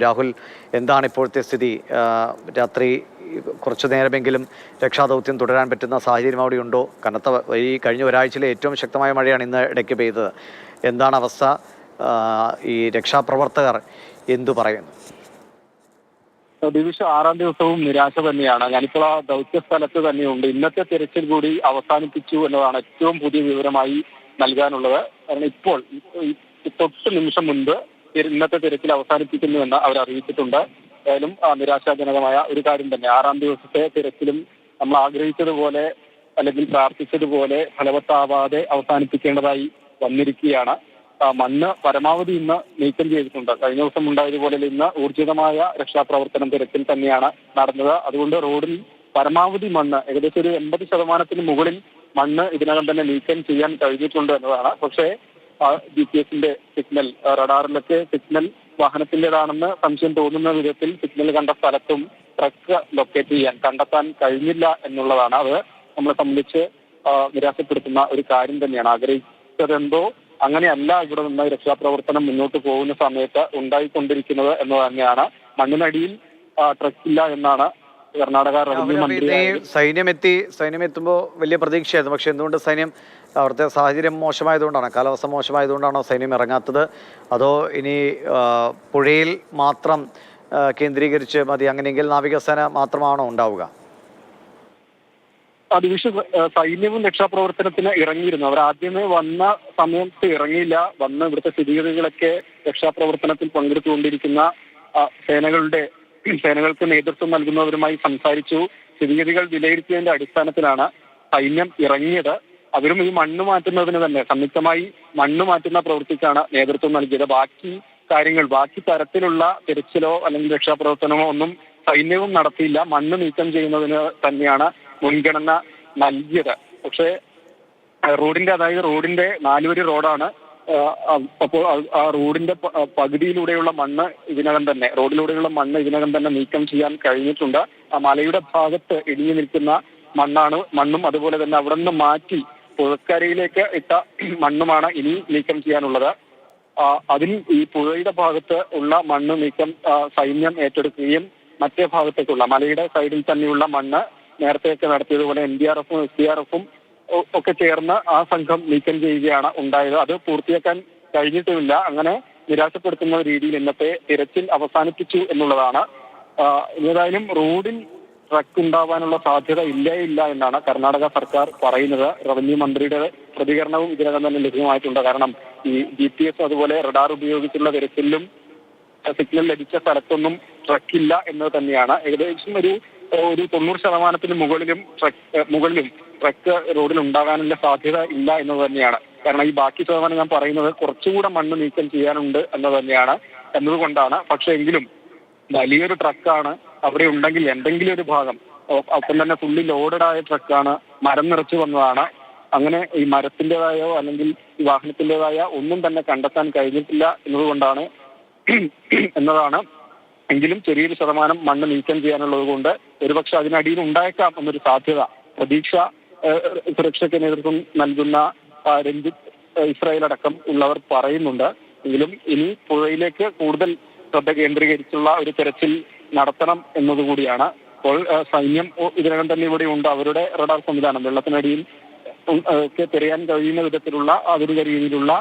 രാഹുൽ, എന്താണ് ഇപ്പോഴത്തെ സ്ഥിതി? രാത്രി കുറച്ചു നേരമെങ്കിലും രക്ഷാദൗത്യം തുടരാൻ പറ്റുന്ന സാഹചര്യം അവിടെ ഉണ്ടോ? കനത്ത ഈ കഴിഞ്ഞ ഒരാഴ്ചയിലെ ഏറ്റവും ശക്തമായ മഴയാണ് ഇന്ന് ഇടയ്ക്ക് പെയ്തത്. എന്താണ് അവസ്ഥ? ഈ രക്ഷാപ്രവർത്തകർ എന്തു പറയുന്നു? ദിവിഷ 6-ാം ദിവസവും നിരാശ തന്നെയാണ്. ഞാനിപ്പോൾ ആ ദൗത്യ സ്ഥലത്ത് തന്നെയുണ്ട്. ഇന്നത്തെ തിരച്ചിൽ കൂടി അവസാനിപ്പിച്ചു എന്നതാണ് ഏറ്റവും പുതിയ വിവരമായി നൽകാനുള്ളത്. കാരണം ഇപ്പോൾ തൊട്ട് നിമിഷം മുൻപ് ഇന്നത്തെ തിരച്ചിൽ അവസാനിപ്പിക്കുന്നുവെന്ന് അവർ അറിയിച്ചിട്ടുണ്ട്. ഏതായാലും നിരാശാജനകമായ ഒരു കാര്യം തന്നെ. 6-ാം ദിവസത്തെ തിരച്ചിലും നമ്മൾ ആഗ്രഹിച്ചതുപോലെ അല്ലെങ്കിൽ പ്രാർത്ഥിച്ചതുപോലെ ഫലവത്താവാതെ അവസാനിപ്പിക്കേണ്ടതായി വന്നിരിക്കുകയാണ്. മണ്ണ് പരമാവധി ഇന്ന് നീക്കം ചെയ്തിട്ടുണ്ട്. കഴിഞ്ഞ ദിവസം ഉണ്ടായതുപോലെ ഇന്ന് ഊർജിതമായ രക്ഷാപ്രവർത്തനം തിരച്ചിൽ തന്നെയാണ് നടന്നത്. അതുകൊണ്ട് റോഡിൽ പരമാവധി മണ്ണ് ഏകദേശം ഒരു 80% മുകളിൽ മണ്ണ് ഇതിനകം തന്നെ നീക്കം ചെയ്യാൻ കഴിഞ്ഞിട്ടുണ്ട് എന്നതാണ്. പക്ഷേ GPS സിഗ്നൽ, റഡാറിലൊക്കെ സിഗ്നൽ വാഹനത്തിൻ്റെതാണെന്ന് സംശയം തോന്നുന്ന വിധത്തിൽ സിഗ്നൽ കണ്ട സ്ഥലത്തും ട്രക്ക് ലൊക്കേറ്റ് ചെയ്യാൻ കണ്ടെത്താൻ കഴിഞ്ഞില്ല എന്നുള്ളതാണ്. അത് നമ്മളെ സംബന്ധിച്ച് നിരാശപ്പെടുത്തുന്ന ഒരു കാര്യം തന്നെയാണ്. ആഗ്രഹിച്ചതെന്തോ അങ്ങനെയല്ല ഇവിടെ നിന്ന് രക്ഷാപ്രവർത്തനം മുന്നോട്ട് പോകുന്ന സമയത്ത് ഉണ്ടായിക്കൊണ്ടിരിക്കുന്നത് എന്ന് തന്നെയാണ്. മണ്ണിനടിയിൽ ട്രക്കില്ല എന്നാണ് കർണാടക റവന്യൂ മന്ത്രി. സൈന്യം എത്തുമ്പോൾ വലിയ പ്രതീക്ഷയായിരുന്നു. പക്ഷെ എന്തുകൊണ്ട് സൈന്യം, അവിടുത്തെ സാഹചര്യം മോശമായതുകൊണ്ടാണ്, കാലാവസ്ഥ മോശമായതുകൊണ്ടാണോ സൈന്യം ഇറങ്ങാത്തത്? അതോ ഇനി പുഴയിൽ മാത്രം കേന്ദ്രീകരിച്ച് മതി, അങ്ങനെയെങ്കിൽ നാവികസേന മാത്രമാണോ ഉണ്ടാവുക? സൈന്യവും രക്ഷാപ്രവർത്തനത്തിന് ഇറങ്ങിയിരുന്നു. അവർ ആദ്യമേ വന്ന സമയത്ത് ഇറങ്ങിയില്ല. വന്ന് ഇവിടുത്തെ സ്ഥിതിഗതികളൊക്കെ രക്ഷാപ്രവർത്തനത്തിൽ പങ്കെടുത്തുകൊണ്ടിരിക്കുന്ന സേനകൾക്ക് നേതൃത്വം നൽകുന്നവരുമായി സംസാരിച്ചു. സ്ഥിതിഗതികൾ വിലയിരുത്തിയതിന്റെ അടിസ്ഥാനത്തിലാണ് സൈന്യം ഇറങ്ങിയത്. അവരും ഈ മണ്ണ് മാറ്റുന്നതിന് തന്നെ സംയുക്തമായി മണ്ണ് മാറ്റുന്ന പ്രവൃത്തിക്കാണ് നേതൃത്വം നൽകിയത്. ബാക്കി തരത്തിലുള്ള തിരച്ചിലോ അല്ലെങ്കിൽ രക്ഷാപ്രവർത്തനമോ ഒന്നും സൈന്യവും നടത്തിയില്ല. മണ്ണ് നീക്കം ചെയ്യുന്നതിന് തന്നെയാണ് മുൻഗണന നൽകിയത്. പക്ഷേ റോഡിന്റെ 4 വരി റോഡാണ്. അപ്പോൾ ആ റോഡിന്റെ പകുതിയിലൂടെയുള്ള മണ്ണ് റോഡിലൂടെയുള്ള മണ്ണ് ഇതിനകം തന്നെ നീക്കം ചെയ്യാൻ കഴിഞ്ഞിട്ടുണ്ട്. ആ മലയുടെ ഭാഗത്ത് ഇടിഞ്ഞു നിൽക്കുന്ന മണ്ണും അതുപോലെ തന്നെ അവിടെ നിന്ന് മാറ്റി പുഴക്കരയിലേക്ക് ഇട്ട മണ്ണുമാണ് ഇനി നീക്കം ചെയ്യാനുള്ളത്. അതിൽ ഈ പുഴയുടെ ഭാഗത്ത് ഉള്ള മണ്ണ് നീക്കം സൈന്യം ഏറ്റെടുക്കുകയും മറ്റേ ഭാഗത്തേക്കുള്ള മലയുടെ സൈഡിൽ തന്നെയുള്ള മണ്ണ് നേരത്തെയൊക്കെ നടത്തിയതുപോലെ NDRF-ഉം SDRF-ഉം ഒക്കെ ചേർന്ന് ആ സംഘം നീക്കം ചെയ്യുകയാണ് ഉണ്ടായത്. അത് പൂർത്തിയാക്കാൻ കഴിഞ്ഞിട്ടുമില്ല. അങ്ങനെ നിരാശപ്പെടുത്തുന്ന രീതിയിൽ ഇന്നത്തെ തിരച്ചിൽ അവസാനിപ്പിച്ചു എന്നുള്ളതാണ്. ഏതായാലും റോഡിൽ ട്രക്ക് ഉണ്ടാവാനുള്ള സാധ്യത ഇല്ല എന്നാണ് കർണാടക സർക്കാർ പറയുന്നത്. റവന്യൂ മന്ത്രിയുടെ പ്രതികരണവും ഇതിനകം തന്നെ ലഭ്യമായിട്ടുണ്ട്. കാരണം ഈ GPS അതുപോലെ റഡാർ ഉപയോഗിച്ചുള്ള തിരച്ചിലും സിഗ്നൽ ലഭിച്ച സ്ഥലത്തൊന്നും ട്രക്കില്ല എന്നത് തന്നെയാണ്. ഏകദേശം ഒരു 90% മുകളിലും ട്രക്ക് റോഡിൽ ഉണ്ടാകാനുള്ള സാധ്യത ഇല്ല എന്നത് തന്നെയാണ്. കാരണം ഈ ബാക്കി ശതമാനം ഞാൻ പറയുന്നത് കുറച്ചുകൂടെ മണ്ണ് നീക്കം ചെയ്യാനുണ്ട് എന്നത് തന്നെയാണ്. എന്നതുകൊണ്ടാണ്. പക്ഷെ എങ്കിലും വലിയൊരു ട്രക്കാണ് അവിടെ ഉണ്ടെങ്കിൽ എന്തെങ്കിലും ഒരു ഭാഗം ഒപ്പം തന്നെ ഫുള്ളി ലോഡഡായ ട്രക്കാണ്, മരം നിറച്ചു വന്നതാണ്. അങ്ങനെ ഈ മരത്തിൻ്റെതായോ അല്ലെങ്കിൽ ഈ വാഹനത്തിൻ്റെതായ ഒന്നും തന്നെ കണ്ടെത്താൻ കഴിഞ്ഞിട്ടില്ല എന്നതാണ്. എങ്കിലും ചെറിയൊരു ശതമാനം മണ്ണ് നീക്കം ചെയ്യാനുള്ളത് കൊണ്ട് ഒരുപക്ഷെ അതിനടിയിൽ ഉണ്ടായേക്കാം എന്നൊരു സാധ്യത സുരക്ഷയ്ക്ക് നേതൃത്വം നൽകുന്ന രഞ്ജിത്ത് ഇസ്രായേൽ അടക്കം ഉള്ളവർ പറയുന്നുണ്ട്. എങ്കിലും ഇനി പുഴയിലേക്ക് കൂടുതൽ ശ്രദ്ധ കേന്ദ്രീകരിച്ചുള്ള ഒരു തെരച്ചിൽ നടത്തണം എന്നതുകൂടിയാണ്. അപ്പോൾ സൈന്യം ഇതിനകം തന്നെ ഇവിടെ ഉണ്ട്. അവരുടെ റഡാർ സംവിധാനം വെള്ളത്തിനടിയിൽ ഒക്കെ തിരയാൻ കഴിയുന്ന വിധത്തിലുള്ള ആധുനിക രീതിയിലുള്ള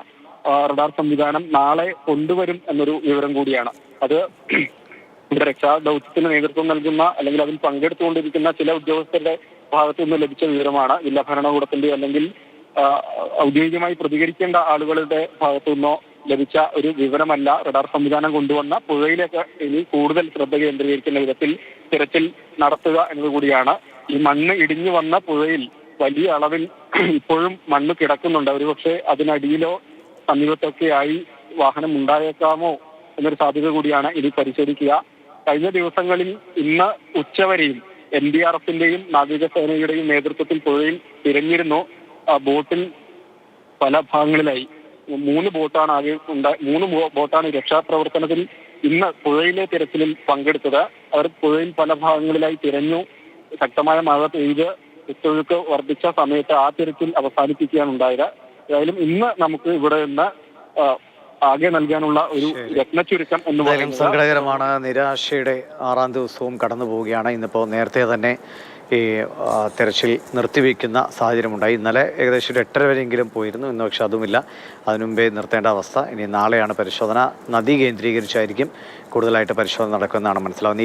റഡാർ സംവിധാനം നാളെ കൊണ്ടുവരും എന്നൊരു വിവരം കൂടിയാണ്. അത് ഇവിടെ രക്ഷാദൗത്യത്തിന് നേതൃത്വം നൽകുന്ന അല്ലെങ്കിൽ അതിൽ പങ്കെടുത്തുകൊണ്ടിരിക്കുന്ന ചില ഉദ്യോഗസ്ഥരുടെ ഭാഗത്തു നിന്ന് ലഭിച്ച വിവരമാണ്. ജില്ലാ ഭരണകൂടത്തിന്റെ അല്ലെങ്കിൽ ഔദ്യോഗികമായി പ്രതികരിക്കേണ്ട ആളുകളുടെ ഭാഗത്തു നിന്നോ ലഭിച്ച ഒരു വിവരമല്ല. റഡാർ സംവിധാനം കൊണ്ടുവന്ന പുഴയിലേക്ക് ഇനി കൂടുതൽ ശ്രദ്ധ കേന്ദ്രീകരിക്കുന്ന വിധത്തിൽ തിരച്ചിൽ നടത്തുക എന്നതുകൂടിയാണ്. ഈ മണ്ണ് ഇടിഞ്ഞു വന്ന പുഴയിൽ വലിയ അളവിൽ ഇപ്പോഴും മണ്ണ് കിടക്കുന്നുണ്ട്. ഒരുപക്ഷെ അതിനടിയിലോ സമീപത്തൊക്കെയായി വാഹനം ഉണ്ടായേക്കാമോ എന്നൊരു സാധ്യത കൂടിയാണ് ഇനി പരിശോധിക്കുക. കഴിഞ്ഞ ദിവസങ്ങളിൽ ഇന്ന് ഉച്ചവരെയും NDRF-ന്റെയും നാവികസേനയുടെയും നേതൃത്വത്തിൽ പുഴയിൽ തിരഞ്ഞിരുന്നു. ബോട്ടിൽ പല ഭാഗങ്ങളിലായി 3 ബോട്ടാണ് രക്ഷാപ്രവർത്തനത്തിൽ ഇന്ന് പുഴയിലെ തിരച്ചിലിൽ പങ്കെടുത്തത്. അവർ പുഴയിൽ പല ഭാഗങ്ങളിലായി തിരഞ്ഞു. ശക്തമായ മഴ പെയ്ത് കുത്തൊഴുക്ക് വർദ്ധിച്ച സമയത്ത് ആ തിരച്ചിൽ അവസാനിപ്പിക്കുകയാണ് ഉണ്ടായത്. ഏതായാലും ഇന്ന് നമുക്ക് ഇവിടെ നിന്ന് ആകെ നൽകാനുള്ള ഒരു രത്നച്ചുരുക്കം എന്ന് എന്തായാലും പറയുന്നത് സങ്കടകരമാണ്. നിരാശയുടെ 6ാം ദിവസവും കടന്നു പോവുകയാണ്. ഇന്നിപ്പോൾ നേരത്തെ തന്നെ ഈ തെരച്ചിൽ നിർത്തിവെക്കുന്ന സാഹചര്യമുണ്ടായി. ഇന്നലെ ഏകദേശം ഒരു 8:30 വരെയെങ്കിലും പോയിരുന്നു. ഇന്ന് പക്ഷെ അതുമില്ല. അതിനു മുമ്പേ നിർത്തേണ്ട അവസ്ഥ. ഇനി നാളെയാണ് പരിശോധന. നദി കേന്ദ്രീകരിച്ചായിരിക്കും കൂടുതലായിട്ട് പരിശോധന നടക്കുമെന്നാണ് മനസ്സിലാവുന്നത്.